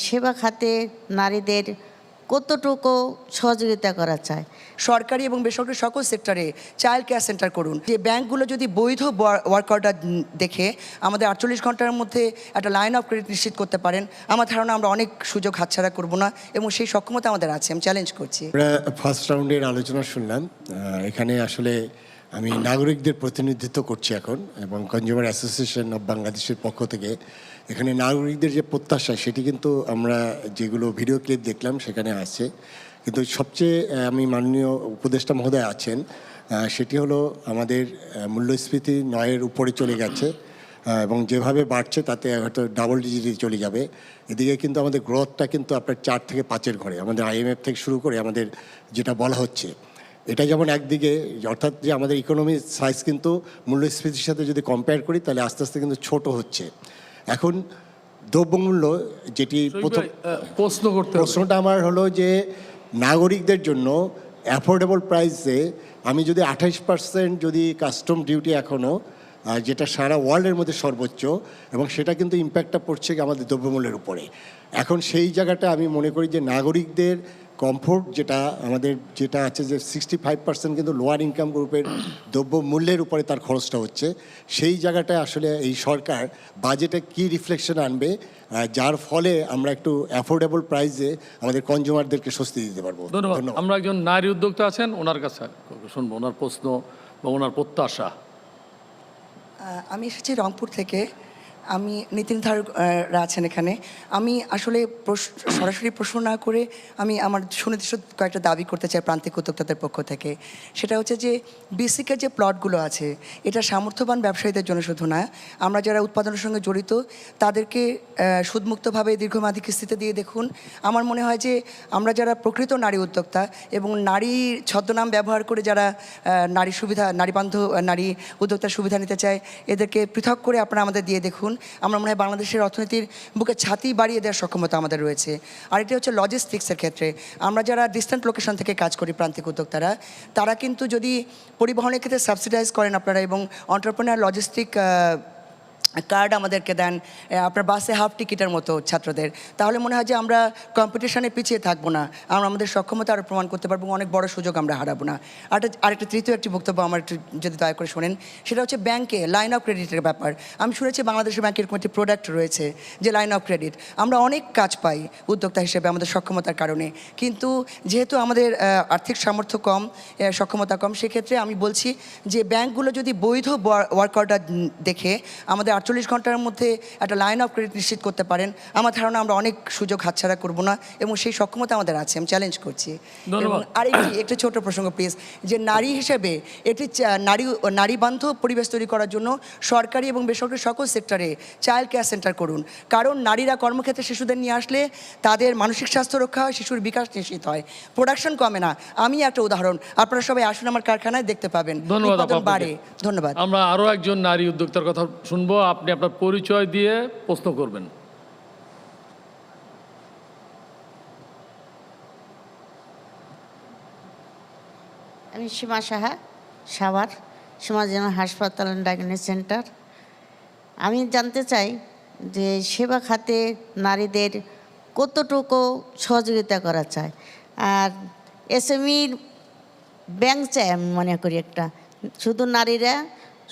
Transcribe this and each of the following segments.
সেবা খাতে নারীদের কতটুকু সহযোগিতা করা চায়। সরকারি এবং বেসরকারি সকল সেক্টরে চাইল্ড কেয়ার সেন্টার করুন। যে ব্যাংকগুলো যদি বৈধ ওয়ার্ক অর্ডার দেখে আমাদের 48 ঘন্টার মধ্যে একটা লাইন অফ ক্রেডিট নিশ্চিত করতে পারেন, আমার ধারণা আমরা অনেক সুযোগ হাতছাড়া করব না এবং সেই সক্ষমতা আমাদের আছে। আমি চ্যালেঞ্জ করছি। আমরা ফার্স্ট রাউন্ডের আলোচনা শুনলাম। এখানে আসলে আমি নাগরিকদের প্রতিনিধিত্ব করছি এখন, এবং কনজিউমার অ্যাসোসিয়েশন অফ বাংলাদেশের পক্ষ থেকে এখানে নাগরিকদের যে প্রত্যাশা সেটি কিন্তু আমরা যেগুলো ভিডিও ক্লিপ দেখলাম সেখানে আছে। কিন্তু সবচেয়ে আমি মাননীয় উপদেষ্টা মহোদয় আছেন, সেটি হলো আমাদের মূল্যস্ফীতি 9-এর উপরে চলে গেছে এবং যেভাবে বাড়ছে তাতে হয়তো ডাবল ডিজিটে চলে যাবে। এদিকে কিন্তু আমাদের গ্রোথটা কিন্তু আপনার 4 থেকে 5-এর ঘরে, আমাদের IMF থেকে শুরু করে আমাদের যেটা বলা হচ্ছে, এটা যেমন একদিকে অর্থাৎ যে আমাদের ইকোনমির সাইজ কিন্তু মূল্যস্ফীতির সাথে যদি কম্পেয়ার করি তাহলে আস্তে আস্তে কিন্তু ছোট হচ্ছে। এখন দ্রব্যমূল্য যেটি প্রশ্নটা আমার হলো যে নাগরিকদের জন্য অ্যাফোর্ডেবল প্রাইসে আমি যদি 28% যদি কাস্টম ডিউটি এখনও, যেটা সারা ওয়ার্ল্ডের মধ্যে সর্বোচ্চ, এবং সেটা কিন্তু ইম্প্যাক্টটা পড়ছে আমাদের দ্রব্যমূল্যের উপরে। এখন সেই জায়গাটা আমি মনে করি যে নাগরিকদের কমফোর্ট যেটা আছে যে 65% কিন্তু লোয়ার ইনকাম গ্রুপের দ্রব্যমূল্যের উপরে তার খরচটা হচ্ছে। সেই জায়গাটা আসলে এই সরকার বাজেটে কি রিফ্লেকশন আনবে, যার ফলে আমরা একটু অ্যাফোর্ডেবল প্রাইসে আমাদের কনজিউমারদেরকে স্বস্তি দিতে পারবো। ধন্যবাদ। আমরা একজন নারী উদ্যোক্তা আছেন, ওনার কাছে শুনবো ওনার প্রশ্ন বা ওনার প্রত্যাশা। আমি এসেছি রংপুর থেকে। আমি নীতি নির্ধারকরা আছেন এখানে। আমি আসলে সরাসরি প্রশ্ন না করে আমি আমার সুনির্দিষ্ট কয়েকটা দাবি করতে চাই প্রান্তিক উদ্যোক্তাদের পক্ষ থেকে। সেটা হচ্ছে যে বেসিকের যে প্লটগুলো আছে এটা সামর্থ্যবান ব্যবসায়ীদের জন্য শুধু না, আমরা যারা উৎপাদনের সঙ্গে জড়িত তাদেরকে সুদমুক্তভাবে দীর্ঘমেয়াদী কিস্তিতে দিয়ে দেখুন। আমার মনে হয় যে আমরা যারা প্রকৃত নারী উদ্যোক্তা এবং নারী ছদ্মনাম ব্যবহার করে যারা নারী উদ্যোক্তার সুবিধা নিতে চায়, এদেরকে পৃথক করে আপনারা আমাদের দিয়ে দেখুন। আমরা মনে হয় বাংলাদেশের অর্থনীতির বুকে ছাতি বাড়িয়ে দেওয়ার সক্ষমতা আমাদের রয়েছে। আর এটি হচ্ছে লজিস্টিক্সের ক্ষেত্রে আমরা যারা ডিস্ট্যান্ট লোকেশন থেকে কাজ করি প্রান্তিক উদ্যোক্তারা, তারা কিন্তু যদি পরিবহনের ক্ষেত্রে সাবসিডাইজ করেন আপনারা এবং এন্টারপ্রেনার লজিস্টিক কার্ড আমাদেরকে দেন আপনার বাসে হাফ টিকিটের মতো ছাত্রদের, তাহলে মনে হয় যে আমরা কম্পিটিশনে পিছিয়ে থাকবো না, আমরা আমাদের সক্ষমতা আরও প্রমাণ করতে পারবো, অনেক বড় সুযোগ আমরা হারাবো না। আরেকটা তৃতীয় একটি বক্তব্য আমার একটু যদি দয়া করে শোনেন, সেটা হচ্ছে ব্যাংকে লাইন অফ ক্রেডিটের ব্যাপার। আমি শুনেছি বাংলাদেশের ব্যাংকের এরকম একটি প্রোডাক্ট রয়েছে যে লাইন অফ ক্রেডিট। আমরা অনেক কাজ পাই উদ্যোক্তা হিসেবে আমাদের সক্ষমতার কারণে, কিন্তু যেহেতু আমাদের আর্থিক সামর্থ্য কম, সক্ষমতা কম, সেক্ষেত্রে আমি বলছি যে ব্যাংকগুলো যদি বৈধ ওয়ার্ক অর্ডার দেখে আমাদের 48 ঘন্টার মধ্যে একটা লাইন অফ ক্রেডিট নিশ্চিত করতে পারেন, আমার ধারণা আমরা অনেক সুযোগ হাতছাড়া করব না এবং সেই সক্ষমতা আমাদের আছে। আমি চ্যালেঞ্জ করছি। এবং আরেকটি ছোট প্রসঙ্গ প্লিজ, যে নারী হিসেবে একটি নারী বান্ধব পরিবেশ তৈরি করার জন্য সরকারি এবং বেসরকারি সকল সেক্টরে চাইল্ড কেয়ার সেন্টার করুন। কারণ নারীরা কর্মক্ষেত্রে শিশুদের নিয়ে আসলে তাদের মানসিক স্বাস্থ্য রক্ষা হয়, শিশুর বিকাশ নিশ্চিত হয়, প্রোডাকশন কমে না। আমি একটা উদাহরণ, আপনারা সবাই আসুন আমার কারখানায়, দেখতে পাবেন উৎপাদন বাড়ে। ধন্যবাদ। আমরা আরও একজন নারী উদ্যোক্তার কথা শুনবো। আপনি আপনার পরিচয় দিয়ে প্রশ্ন করবেন। আমি সীমা সাহা, সাভার সীমা জেনারেল হাসপাতাল অ্যান্ড ডায়াগনস্টিক সেন্টার। আমি জানতে চাই যে সেবা খাতে নারীদের কতটুকু সহযোগিতা করা চায়, আর SME ব্যাংক চাই আমি মনে করি একটা, শুধু নারীরা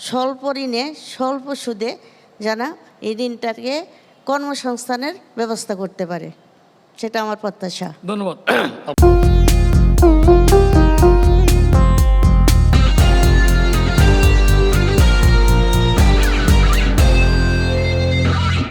স্বল্প ঋণে স্বল্প সুদে যেন এই ঋণটাকে কর্মসংস্থানের ব্যবস্থা করতে পারে, সেটা আমার প্রত্যাশা। ধন্যবাদ।